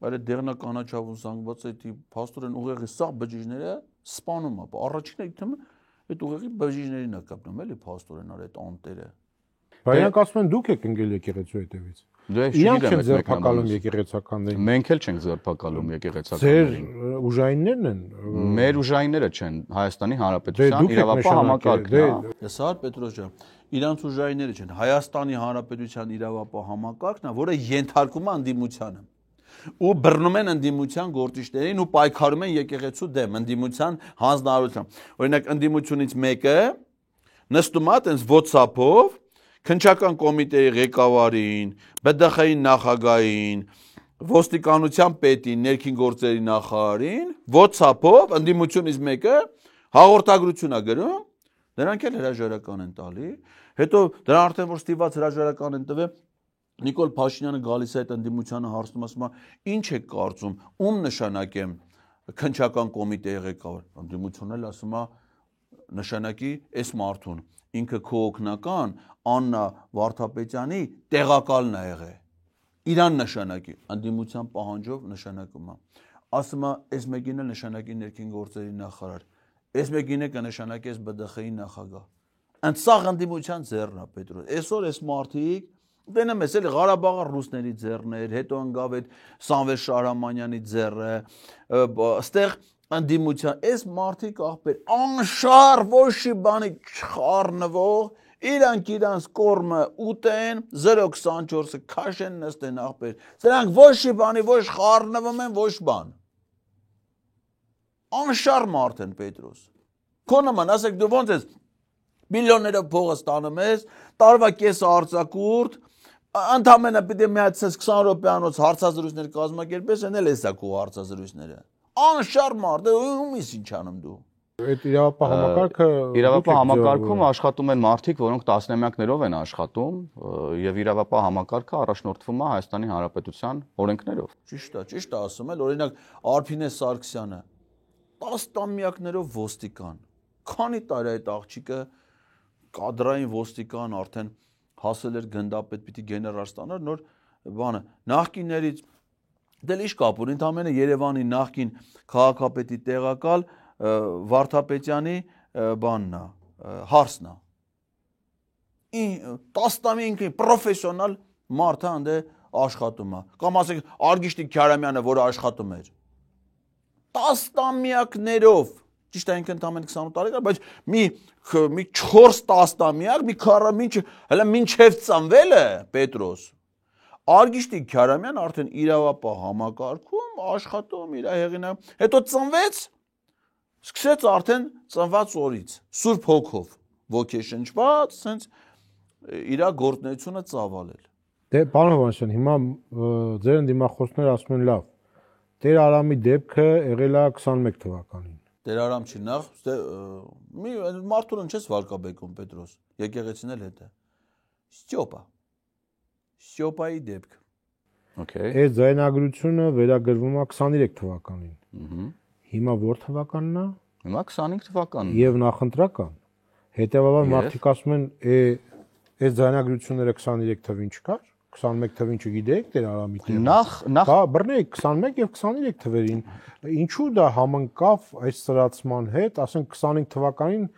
Այլ դեղնա կանաչավուն զանգված է դի փաստորեն ուղեղի սաղ բջիջները սպանում է։ Առաջինը իդում այդ ուղեղի բջիջներին է կապնում էլի փաստորեն արա այդ անտերը։ Բայց իրանք ասում են դուք եք ընկել եկեղեցու հետևից։ Իրանք չեն ձերբակալում եկեղեցականներին։ Մենք էլ չենք ձերբակալում Ձեր եկեղեցականներին։ ուժայիններն են։ Մեր ուժայինները չեն, Հայաստանի Հանրապետության իրավապահ համակարգն է։ Սար Պետրոս ջան, իրանց ուժայինները չեն, Հայաստանի Հանրապետության իրավապահ համակարգն է, որը ենթարկում է ընդդիմությանը։ Ու բռնում են ընդդիմության գործիչներին ու պայքարում են եկեղեցու դեմ ընդդիմության հանձնարարությամբ։ Օրինակ ընդդիմությունից մեկը նստում է այդպես WhatsApp-ով քննչական կոմիտեի ղեկավարին, ԲԴԽ-ի նախագահին, ոստիկանության պետին, ներքին գործերի նախարարին, WhatsApp-ով ընդդիմությունից մեկը հաղորդագրություն է գրում, դրանք էլ հրաժարական են տալի, հետո դրան արդեն որ ստիված հրաժարական են տվել, Նիկոլ Փաշինյանը գալիս է այդ ընդդիմությանը հարցնում, ասում է, ինչ է կարծում, ում նշանակեմ քննչական կոմիտեի ղեկավար, ընդդիմությունն էլ ասում է, նշանակի այս մարդուն, ինքը քո օգնական Աննա Վարդապետյանի տեղակալն է եղել։ Իրան նշանակի, ընդդիմության պահանջով նշանակում է։ Ասում է, այս մեկին էլ նշանակի ներքին գործերի նախարար, այս մեկին է կնշանակի այս ԲԴԽ-ի նախագահ։ Անցաղ ընդդիմության ձեռն է Պետրոս։ Այսօր այս մարդիկ դենը մեզ էլ Ղարաբաղը ռուսների ձեռն էր, հետո ընկավ այդ Սամվել Շահրամանյանի ձեռը, այստեղ ընդդիմության այս մարդիկ ախպեր անշար ոչի բանի չխառնվող իրանց կորմը ուտեն 024-ը քաշեն նստեն ախպեր սրանք ոչի բանի ոչ խառնվում են ոչ բան անշար մարդ են Պետրոս քո նման ասեք դու ոնց ես միլիոններով փողը ստանում ես տարվա կեսը արձակուրդ ընդամենը պիտի միացես 20 րոպեանոց հարցազրույցներ կազմակերպես են էլ էսա քո հարցազրույցները անշար մարդ ում ես ինչ անում դու Այդ իրավապահ համակարգը իրավապահ համակարգում աշխատում են մարդիկ, որոնք տասնամյակներով են աշխատում եւ իրավապահ համակարգը առաջնորդվում է Հայաստանի Հանրապետության օրենքներով։ Ճիշտ է ասում էլ, օրինակ Արփինե Սարգսյանը 10 տասնամյակներով ոստիկան։ Քանի տարի այդ աղջիկը կադրային ոստիկան արդեն հասել էր գնդապետ, պիտի գեներալ ստանար, նոր բանը նախկիններից դել ինչ կապ ունի, ընդամենը Երևանի նախկին քաղաքապետի տեղակալ Վարդապետյանի բանն է, հարցն է։ 10 տարի ինքը պրոֆեսիոնալ մարդ է անդե աշխատում է։ Կամ ասենք Արգիշտիկ Քյարամյանը, որը աշխատում էր 10 տասնամյակներով Ճիշտ է ինքն ընդամենը 28 տարեկան, բայց մի 4-10 տամյակ, մի 40 հələ մինչև ծնվելը Պետրոս Արգիշտիկ Քյարամյան արդեն իրավապահ համակարգում աշխատում իր հեղինակ, հետո ծնվեց, սկսեց արդեն ծնված օրից Սուրբ Հոգով ոգեշնչված, ասենց իր գործունեությունը ծավալել։ Դե պարոն Հովանեսյան, հիմա ձեր ընդդիմախոսները ասում են լավ։ Տեր Արամի դեպքը եղել է 21 թվականին։ Տեր Արամ չի նախ, մի մարդուն չես վարկաբեկում Պետրոս, եկեղեցին էլ հետ է։ Ստյոպայի դեպք։ Okay։ Այդ ձայնագրությունը վերագրվում է 23 թվականին։ Հիմա որ թվականն է։ Հիմա 25 թվականն Եվ նախընտրական։ Հետևաբար մարդիկ ասում են, այդ ձայնագրությունները 23 թվին չկար, 21 թվին չգիտեք Տեր Արամի դեպքը։ Նախ բռնեիք 21 եւ 23 թվերին։ Ինչու դա համընկավ այս ծրացման հետ, ասենք 25 թվականին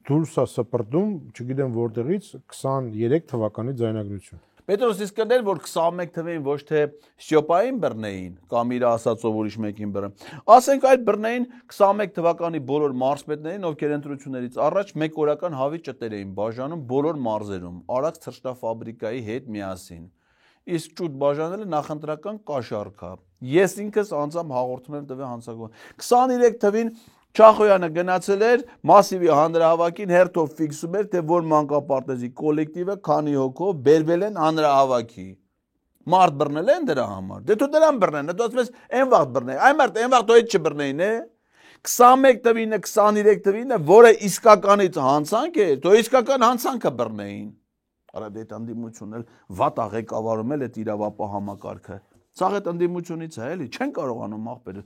դուրս է սպրդում, չգիտեմ որտեղից 23 թվականի ձայնագրություն։ Պետրոս իսկ կներ, որ 21 թվին ոչ թե Ստյոպային բռնեին, կամ իր ասածով ուրիշ մեկին բռն։ Ասենք այդ բռնեին 21 թվականի բոլոր մարզպետներին, ովքեր ընտրություններից առաջ մեկ օրական հավի ճտեր էին բաժանում բոլոր մարզերում, Արաքս թռչնաֆաբրիկայի հետ միասին։ Իսկ ճուտ բաժանելը նախընտրական կաշառք է։ Ես ինքս անձամբ հաղորդում եմ տվյալ հանցագործին։ 23 թվին Չախոյանը գնացել էր մասիվի հանրահավաքին հերթով ֆիքսում էր, թե որ մանկապարտեզի կոլեկտիվը քանի հոգով բերվել են հանրահավաքի։ Մարդ բռնել են դրա համար։ Դե դու դրան բռնեն, դու ասում ես այն վաղ բռնեին։ Այն մարդ այն վաղ դու այդ չբռնեին, է։ 21 թվինը, 23 թվինը, որը իսկականից հանցանք է, դու իսկական հանցանքը բռնեին։ Արա դե ընդդիմությունն էլ վատ աղեկավարում էլ այդ իրավապահ համակարգը։ Սա այդ ընդդիմությունից է, էլի, չեն կարողանում աղբեր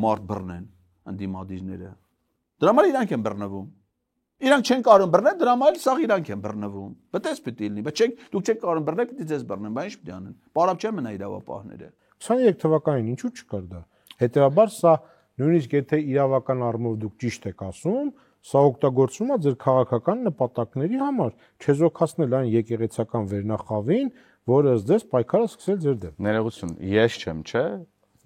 մարդ բռնեն ընդդիմադիրները։ Դրա համար իրանք են բռնվում։ Իրանք չեն կարող բռնել, դրա համար սա իրանք են բռնվում։ Բտես պիտի լինի, բայց դուք չեք կարող բռնել, պիտի ձեզ բռնեն, բայց ինչ պիտի անեն։ Պարապ չեն մնա իրավապահները։ 23 թվականին ինչու չկար դա։ Հետևաբար սա նույնիսկ եթե իրավական առումով դուք ճիշտ եք ասում, սա օգտագործվում է ձեր քաղաքական նպատակների համար, չեզոքացնել այն եկեղեցական վերնախավին, որը ըստ պայքարը սկսել ձեր դեմ։ Ներողություն, ես չեմ, չէ,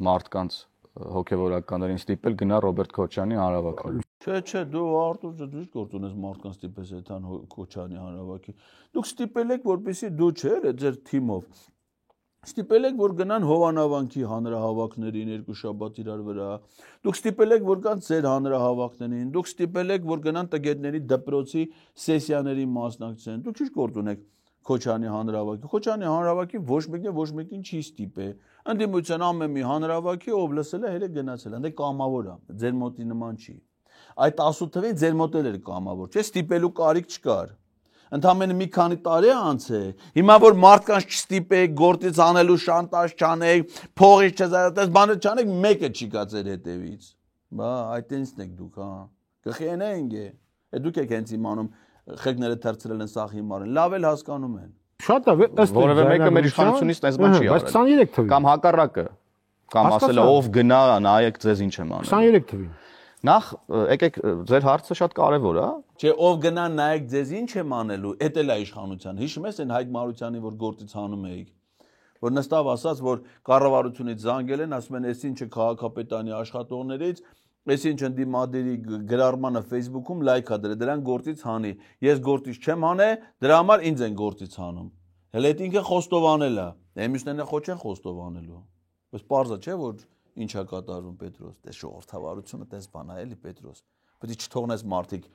մարդկանց հոգևորականներին ստիպել գնա Ռոբերտ Քոչյանի հանրավաքի։ Չէ, դու Արտուր դու գործ ունես մարդկանց ստիպես այդան Քոչյանի հանրավաքի։ Դուք ստիպել եք, որպեսզի դու չէ, ձեր թիմով ստիպել եք, որ գնան Հովանավանքի հանրահավաքներին երկու շաբաթ իրար վրա։ Դուք ստիպել եք, որ գան ձեր հանրահավաքներին։ Դուք ստիպել եք, որ գնան տգետների դպրոցի սեսիաների մասնակցեն։ Դուք ինչ գործ ունեք Քոչյանի հանրահավաքի։ Քոչյանի հանրահավաքի ոչ մեկին չի ստիպե։ Ընդդիմության ամեն մի հանրահավաքի ով լսել է, հենց գնացել է, դե կամավոր է, ձեր մոտի նման չի։ Այդ 18 թվին ձեր մոտ էլ էր կամավոր, չէ՞, ստիպելու կարիք չկար։ Ընդամենը մի քանի տարի է անցել։ Հիմա որ մարդկանց չստիպեք, գործից անելու շանտաժ չանեք, փողից չզարատես, բանը չանեք, մեկը չի գա ձեր հետևից։ Բա այդ ինձն եք դուք, հա։ Գխենենք է։ Դուք եք հենց իմանում խելքները թերցրել են սա հիմարեն։ Լավ էլ հասկանում են։ Շատ է, ըստ որևէ մեկը մեր իշխանությունից տես բան չի արել։ Բայց 23 թվին։ Կամ հակառակը։ Կամ ասել է ով գնա, նայեք ձեզ ինչ եմ անում։ 23 թվին։ Նախ եկեք ձեր հարցը շատ կարևոր է։ Չէ, ով գնա նայեք ձեզ ինչ եմ անելու, էդ էլ է իշխանության։ Հիշում ես այն Հայկ Մարությանի, որ գործից հանում էիք, որ նստավ ասաց, որ կառավարությունից զանգել են, ասում են, այս ինչը քաղաքապետարանի աշխատողներից, այս ինչ ընդդիմադերի գրառմանը Facebook-ում լայք ա դրել, դրան գործից հանի։ Ես գործից չեմ հանե, դրա համար ինձ են գործից հանում։ Հələ այդ ինքը խոստովանել է։ Մյուսներն խոչ են խոստովանելու։ Բայց պարզա չէ, որ ինչ է կատարվում Պետրոս, դե ժողովրդավարությունը դες բան է, էլի Պետրոս։ Պետք է չթողնես մարդիկ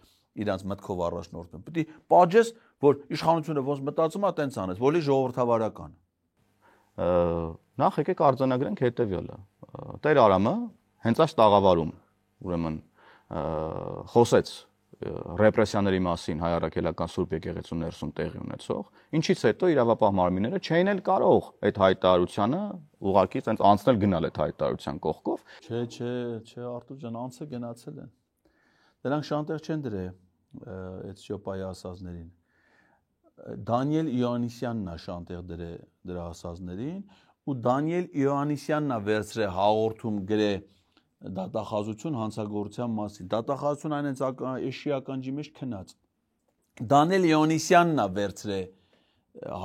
իրանց մտքով առաջնորդեն։ Պետք է պահես, որ իշխանությունը ոնց մտածում է, տենց անես, որի ժողովրդավարական։ Նախ եկեք արձանագրենք հետևյալը։ Տեր Արամը հենց այս տաղավարում, ուրեմն խոսեց ռեպրեսիաների մասին հայ առաքելական Սուրբ Եկեղեցու ներսում տեղի ունեցող, ինչից հետո իրավապահ մարմինները չէին էլ կարող այդ հայտարարությանը ուղղակի ցենց անցնել գնալ այդ հայտարարության կողքով։ Չէ, Արտուր ջան, անցը գնացել են։ Դրանք շանտեղ չեն դրել այդ Ստյոպայի ասածներին։ Դանիել Իոաննիսյանն է շանտեղ դրել դրա ասածներին, ու Դանիել Իոաննիսյանն է վերցրել հաղորդում գրել դատախազություն հանցագործության մասին։ Դատախազություն այն հենց էշի ականջի մեջ քնած։ Դանիել Իոաննիսյանն է վերցրել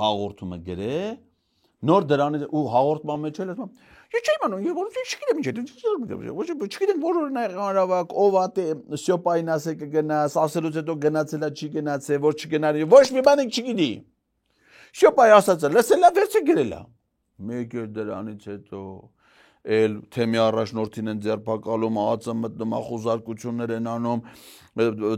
հաղորդումը գրել, Նոր դրանից ու հաղորդման մեջ էլ ասում Ես չեմ անում, ես ոչ չգիտեմ ինչ է, չգիտեմ որն է հանրավակ, ով է Սյոպային ասե կգնաս, ասելուց հետո գնացել է, չի գնացել, որ չգնար, ոչ մի բան չգիտի։ Սյոպայի ասածը լսել է, վերցը գրել է։ Մեկ էլ դրանից հետո էլ թեմի առաջնորդին են ձերբակալում, ԱԱԾ մտնում, խոզարկություններ են անում,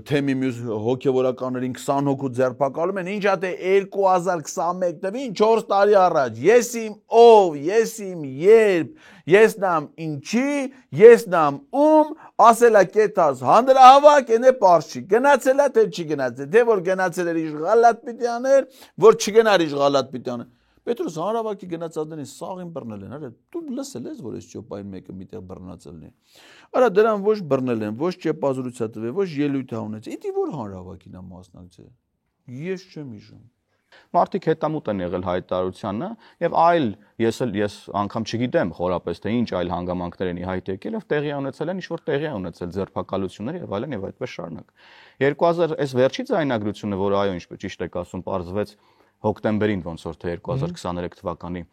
թեմի մյուս հոգևորականներին 20 հոգու ձերբակալում են, ինչա թե 2021 թվին 4 տարի առաջ, ես իմ ով, ես իմ երբ, ես նամ ինչի, ես նամ ում, ասել է կետաս հանրահավաք, ենե պարզ չի, գնացել է, թե չի գնացել, թե որ գնացել էր իշ գալատ պիտի աներ, որ չգնար իշ գալատ պիտի աներ։ Պետրոս հանրավակի գնացածներին սաղին բռնել են, արա դու լսել ես, որ այս ճոպային մեկը միտեղ բռնացել է։ Արա դրան ոչ բռնել են, ոչ ճեպազրույց տվել, ոչ ելույթ ունեցել։ Իդի որ հանրավակին է մասնակցել։ Ես չեմ հիշում։ Մարդիկ հետամուտ են եղել հայտարարությանը եւ այլ ես անգամ չգիտեմ խորապես թե ինչ այլ հանգամանքներ են հայտ եկել եւ տեղի ունեցել են ինչ որ տեղի ունեցել ձերբակալություններ եւ այլն եւ այդպես շարունակ 2000 այս վերջի ձայնագրությունը որ այո ինչպես ճիշտ եք ասում պարզվեց հոկտեմբերին ոնց որ թե 2023 թվականի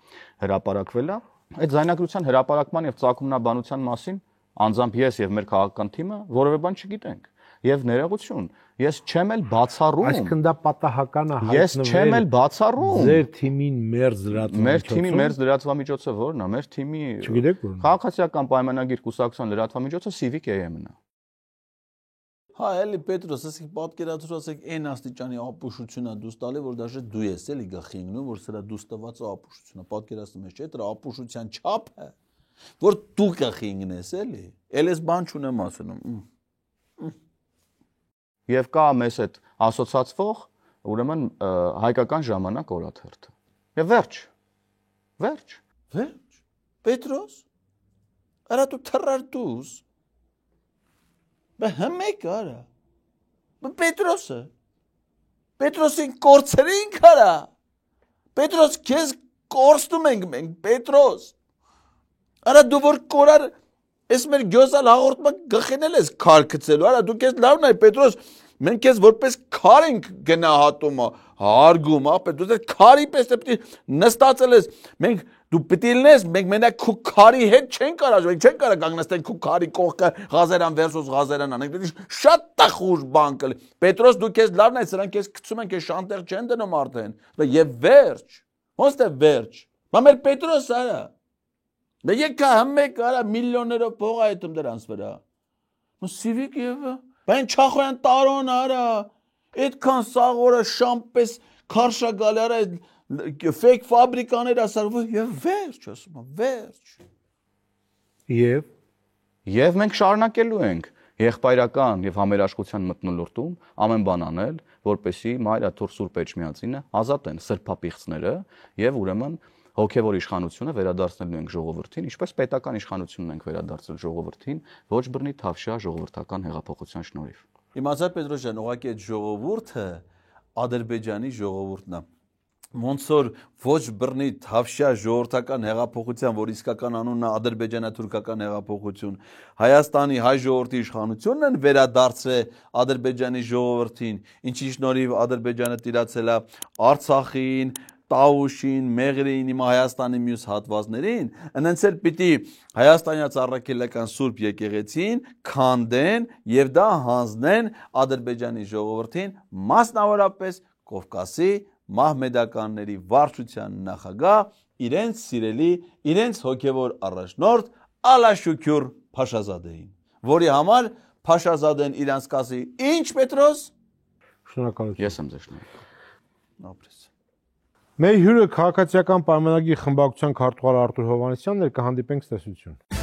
հրապարակվել է այդ ձայնագրության հրապարակման եւ ծագումնաբանության մասին անձամբ ես եւ մեր քաղաքական թիմը որևէ բան չգիտենք եւ ներողություն ես չեմ էլ բացառում այսինքն դա պատահական է հայտնվել ես չեմ էլ բացառում ձեր թիմին մերձ լրատվամիջոցը մեր թիմի մերձ լրատվամիջոցը որն է մեր թիմի չգիտեք որն է քաղաքացիական պայմանագիր կուսակցության լրատվամիջոցը Civic AM-ն է Հա, էլի Պետրոս, ասեք պատկերացրու այն աստիճանի ապուշությունա դուս տալի, որ դաժե դու ես էլի գլխի ընկնում, որ սրա դուս տված ապուշությունա, պատկերացնում ես, չէ՞, դրա ապուշության չափը, որ դու գլխի ընկնես էլի, էլ ես բան չունեմ ասում։ Եվ կա մեզ այդ ասոցացվող, ուրեմն հայկական ժամանակ օրաթերթը։ Եվ վերջ։ Պետրոս, արա դու թռար դուս։ Բա հմեկ արա։ Բա Պետրոսին կորցրին քարա։ Պետրոս քեզ կորցնում ենք մենք, Պետրոս։ Արա դու որ կորար Ես մեր գյոզալ հաղորդման գխինել ես քար գցելու, արա դու քեզ լավն է Պետրոս, մենք քեզ որպես քար ենք գնահատում, հարգում, Պետրոս, դու քարի պես պետք է նստածել ես, մենք դու պիտի լինես, մենք մենակ քու քարի հետ չենք կարող, մենք չենք կարող կանգնեցնել քու քարի կողքը Ղազարյան versus Ղազարյան անենք, շատ տխուր բան կլի։ Պետրոս դու քեզ լավն է, սրանք քեզ գցում են, քեզ շանտեղ չեն դնում արդեն։ Եվ վերջ։ Ոնց է վերջ։ Բա մեր Պետրոս արա Դե եկա հմեկ արա միլիոններով փող այդում դրանց վրա։ Civic եւ բան Չախոյան տարոն արա։ Այդքան սաղորը շամպես քարշագալ արա ֆեյք ֆաբրիկաներ ասարվում եւ վերջ ասում եմ վերջ։ Եվ մենք շարունակելու ենք եղբայրական եւ համերաշխության մթնոլորտում ամեն բան անել, որպեսզի Մայրաթոր Սուրբ Էջմիածինը ազատեն սրբապիղծները եւ ուրեմն հոգևոր իշխանությունը վերադարձնելու ենք ժողովրդին, ինչպես պետական իշխանությունն ենք վերադարձել ժողովրդին, ոչ բռնի թավշյա ժողովրդական հեղափոխության շնորհիվ։ Իմացա Պետրոսյան, ուղղակի այդ ժողովուրդը Ադրբեջանի ժողովուրդն է։ Ոնց որ ոչ բռնի թավշյա ժողովրդական հեղափոխության, որ իսկական անունն է ադրբեջանա-թուրքական հեղափոխություն, Հայաստանի հայ ժողովրդի իշխանությունն են վերադարձել Ադրբեջանի ժողովրդին, ինչի շնորհիվ Ադրբեջանը տիրացել է Արցախին, Տաուշին, Մեղրին, հիմա Հայաստանի մյուս հատվածներին, ընդ էլ պիտի Հայաստանյաց առաքելական Սուրբ եկեղեցին քանդեն եւ դա հանձնեն Ադրբեջանի ժողովրդին, մասնավորապես Կովկասի մահմեդականների վարչության նախագահ, իրենց սիրելի, իրենց հոգևոր առաջնորդ Ալաշուքյուր Փաշազադեին, որի համար Փաշազադեն իրանց կասի ինչ Պետրոս։ Շնորհակալություն։ Ես եմ ձեզ շնորհակալ։ Ապրես։ Մեր հյուրը քաղաքացիական պայմանագիր խմբակցության քարտուղար Արտուր Հովհաննիսյանն էր, կհանդիպենք ցտեսություն։